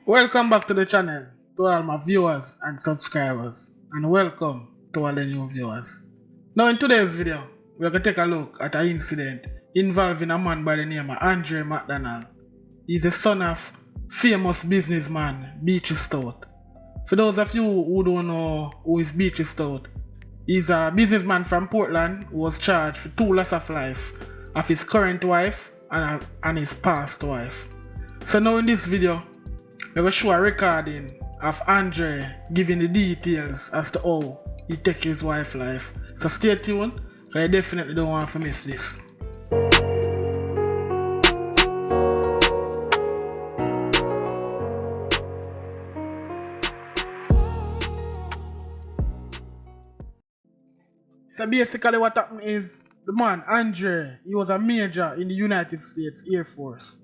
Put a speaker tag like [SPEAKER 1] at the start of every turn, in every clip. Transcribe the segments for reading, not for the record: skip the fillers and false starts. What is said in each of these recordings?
[SPEAKER 1] Welcome back to the channel to all my viewers and subscribers, and welcome to all the new viewers. Now in today's video, we're going to take a look at an incident involving a man by the name of Andre McDonald. He's the son of famous businessman Beachy Stout. For those of you who don't know who is Beachy Stout, he's a businessman from Portland who was charged for 2 loss of life of his current wife and his past wife. So now in this video, we're going to show a recording of Andre giving the details as to how he took his wife's life. So stay tuned, because you definitely don't want to miss this. So basically what happened is, the man Andre, he was a major in the United States Air Force.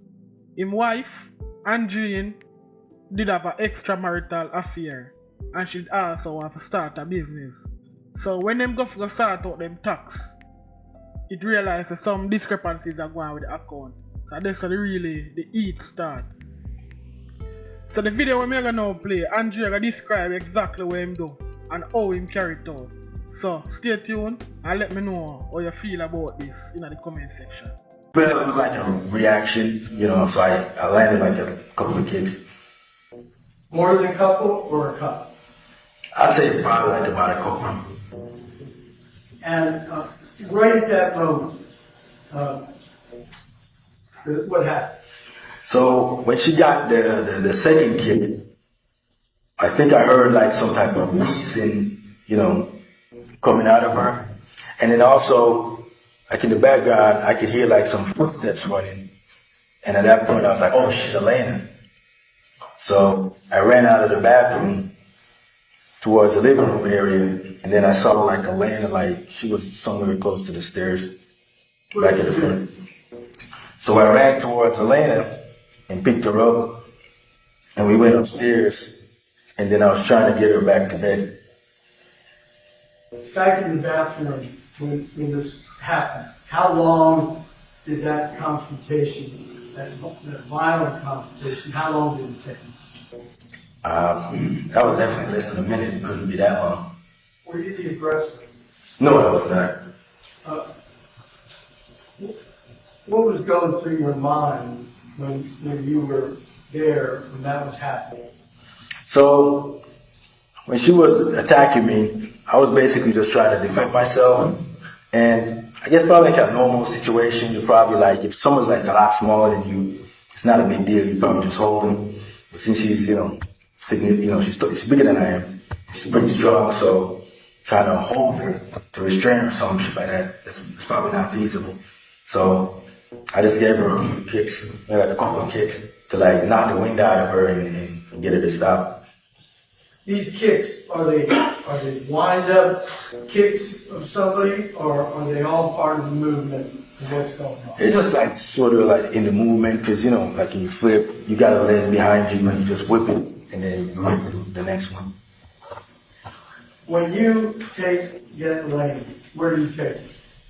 [SPEAKER 1] His wife, Andreen, did have an extramarital affair, and she'd also want to start a business. So when them go for start out them tax, it realized that some discrepancies are going with the account. So that's really the heat start. So the video we're gonna now play, Andre gonna describe exactly what him do and how him carry it out. So stay tuned and let me know how you feel about this in the comment section.
[SPEAKER 2] Well, it was like a reaction, so I landed like a couple of kicks.
[SPEAKER 3] More than a couple or a couple?
[SPEAKER 2] I'd say probably like about a couple.
[SPEAKER 3] And right at that moment, what happened?
[SPEAKER 2] So when she got the second kick, I think I heard like some type of wheezing, coming out of her. And then also, like in the background, I could hear like some footsteps running. And at that point I was like, oh shit, Elena. So I ran out of the bathroom towards the living room area, and then I saw like Elena, like she was somewhere close to the stairs, back in the front. So I ran towards Elena and picked her up, and we went upstairs, and then I was trying to get her back to bed.
[SPEAKER 3] Back in the bathroom when this happened, how long did that confrontation, that violent confrontation, how long did it take?
[SPEAKER 2] That was definitely less than a minute. It couldn't be that long.
[SPEAKER 3] Were you the aggressor?
[SPEAKER 2] No, I was not.
[SPEAKER 3] What was going through your mind when you were there when that was happening?
[SPEAKER 2] So when she was attacking me, I was basically just trying to defend myself. And I guess probably like a normal situation, you're probably like, if someone's like a lot smaller than you, it's not a big deal. You probably just hold them. But since she's, she's bigger than I am. She's pretty strong, so trying to hold her, to restrain her or some shit like that, it's probably not feasible. So I just gave her a few kicks, maybe like a couple of kicks, to like knock the wind out of her and get her to stop.
[SPEAKER 3] These kicks, are they wind up kicks of somebody, or are they all part of the movement of what's going on?
[SPEAKER 2] It's just like sort of like in the movement, because like when you flip, you got a leg behind you and you just whip it and then you whip the next one.
[SPEAKER 3] When you get Elaine, where do you take her?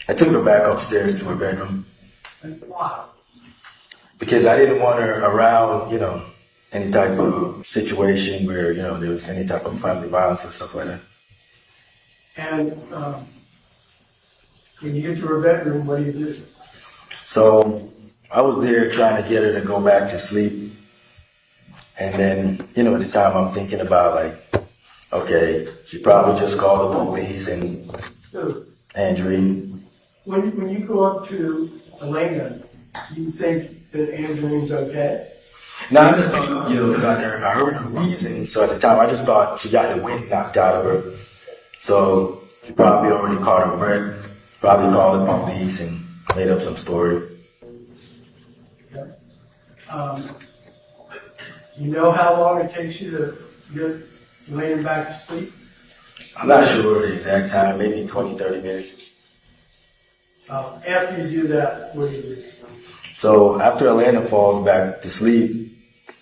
[SPEAKER 2] I took her back upstairs to her bedroom.
[SPEAKER 3] And why?
[SPEAKER 2] Because I didn't want her around, any type of situation where, there was any type of family violence or stuff like that.
[SPEAKER 3] And when you get to her bedroom, what do you do?
[SPEAKER 2] So I was there trying to get her to go back to sleep. And then, at the time I'm thinking about like, okay, she probably just called the police and Andrew.
[SPEAKER 3] When you go up to Elena, do you think that Andreen's okay?
[SPEAKER 2] No, I just thought, because I heard her wheezing, so at the time I just thought she got the wind knocked out of her. So she probably already caught her breath, probably called the police and made up some story.
[SPEAKER 3] Okay. You know how long it takes you to get Elena back to sleep?
[SPEAKER 2] I'm not sure the exact time, maybe 20, 30 minutes.
[SPEAKER 3] After you do that, what do you do?
[SPEAKER 2] So after Elena falls back to sleep,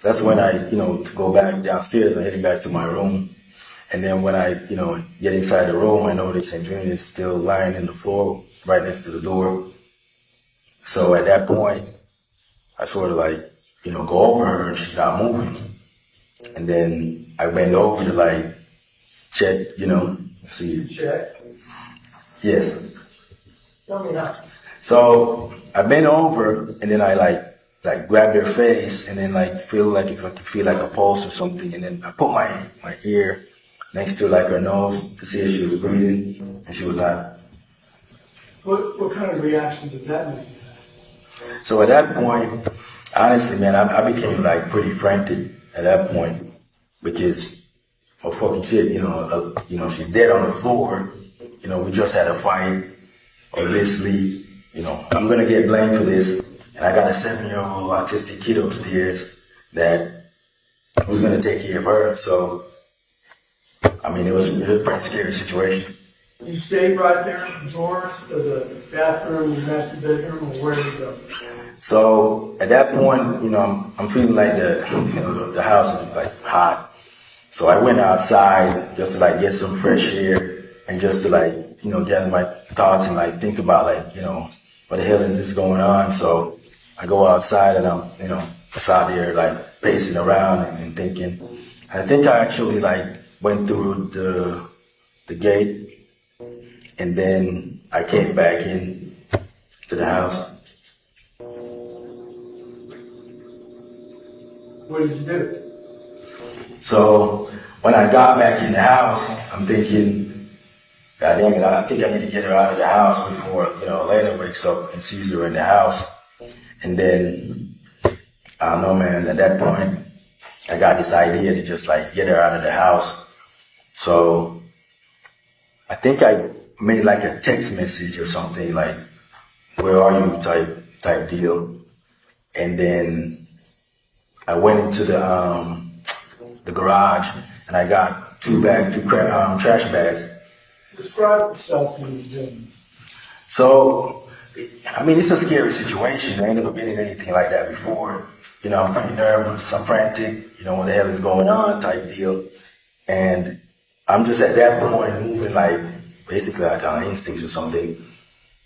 [SPEAKER 2] that's when I, go back downstairs and heading back to my room. And then when I, get inside the room, I notice Andreen is still lying in the floor right next to the door. So at that point, I sort of like, go over her and she's not moving. And then I went over to like check, see.
[SPEAKER 3] You check.
[SPEAKER 2] Yes.
[SPEAKER 3] Tell me how.
[SPEAKER 2] So I bent over and then I like grabbed her face and then like feel like if I could feel like a pulse or something, and then I put my ear next to like her nose to see if she was breathing, and she was not.
[SPEAKER 3] What kind of reaction did that make you have?
[SPEAKER 2] So at that point, honestly, man, I became like pretty frantic at that point because, oh fucking shit, she's dead on the floor. We just had a fight. Obviously, I'm gonna get blamed for this, and I got a 7-year-old autistic kid upstairs that was gonna take care of her. So, I mean, it was a pretty scary situation.
[SPEAKER 3] You stayed right there indoors to the bathroom, the master bedroom, or where did you go?
[SPEAKER 2] So at that point, I'm feeling like the house is like hot. So I went outside just to like get some fresh air and just to like, gather my thoughts and like think about like, what the hell is this going on? So I go outside and I'm, just out there like pacing around and thinking. And I think I actually like went through the gate and then I came back in to the house.
[SPEAKER 3] What did you do?
[SPEAKER 2] So when I got back in the house, I'm thinking, God damn it, I think I need to get her out of the house before, Elena wakes up and sees her in the house. And then, I don't know, man, at that point, I got this idea to just like get her out of the house. So I think I made like a text message or something like, where are you type deal. And then I went into the garage and I got two trash bags.
[SPEAKER 3] Describe yourself when you're doing.
[SPEAKER 2] So, I mean, it's a scary situation. I ain't never been in anything like that before. I'm pretty nervous, I'm frantic, what the hell is going on type deal. And I'm just at that point moving like, basically like on instincts or something.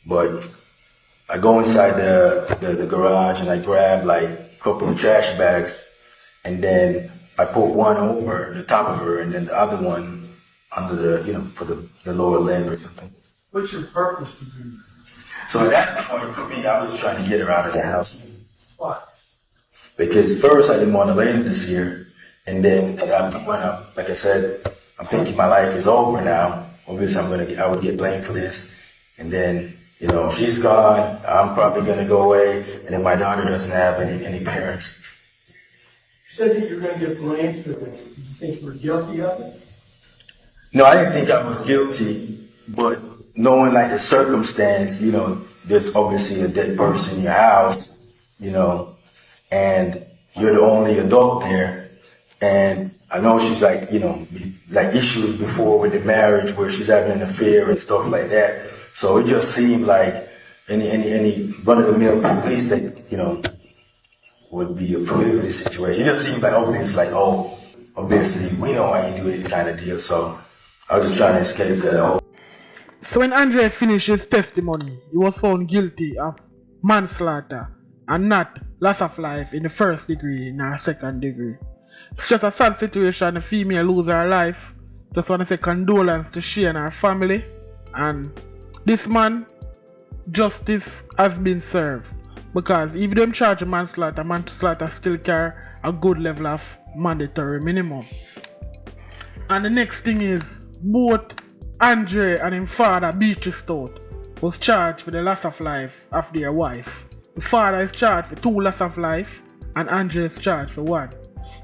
[SPEAKER 2] But I go inside the garage and I grab like a couple of trash bags and then I put one over the top of her and then the other one under the, for the lower leg or something.
[SPEAKER 3] What's your purpose to do that?
[SPEAKER 2] So at that point for me, I was just trying to get her out of the house.
[SPEAKER 3] Why?
[SPEAKER 2] Because first I didn't want Elena to see her. And then at that point, like I said, I'm thinking my life is over now. Obviously I would get blamed for this. And then, she's gone, I'm probably gonna go away, and then my daughter doesn't have any parents.
[SPEAKER 3] You said that you were going to get blamed for this. Did you think you were guilty of it?
[SPEAKER 2] No, I didn't think I was guilty, but knowing like the circumstance, there's obviously a dead person in your house, and you're the only adult there, and I know she's like, like issues before with the marriage where she's having an affair and stuff like that. So it just seemed like any run-of-the-mill police that, would be familiar with this situation. It just seemed like obvious, like, oh, obviously we know why you do this kind of deal. So I was just trying to escape that.
[SPEAKER 1] So when Andre finished his testimony, he was found guilty of manslaughter and not loss of life in the first degree nor second degree. It's just a sad situation, the female lose her life. Just want to say condolence to she and her family. And this man, justice has been served. Because if them charge manslaughter still carry a good level of mandatory minimum. And the next thing is, both Andre and his father, Beachy Stout, was charged for the loss of life of their wife. The father is charged for 2 loss of life and Andre is charged for 1.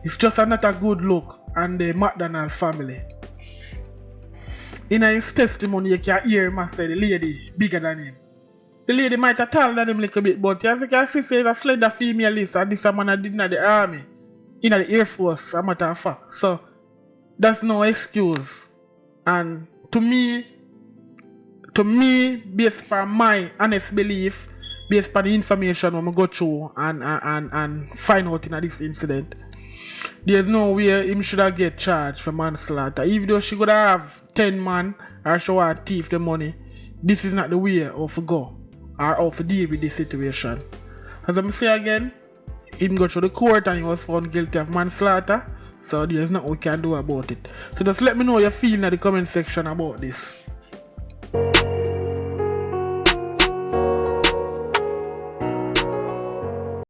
[SPEAKER 1] It's just not a good look on the McDonald family. In his testimony, you can hear him say the lady bigger than him. The lady might have taller than him a little bit, but as you can see, it's a slender female list, and this man did in the army, in the Air Force, a matter of fact. So, that's no excuse. And to me, based on my honest belief, based on the information I go through and find out in this incident, there's no way him should have get charged for manslaughter. Even though she could have 10 man or she want to thief the money, this is not the way how to go or how to deal with this situation. As I say again, him go through the court and he was found guilty of manslaughter. So there's nothing we can do about it. So just let me know your feeling in the comment section about this.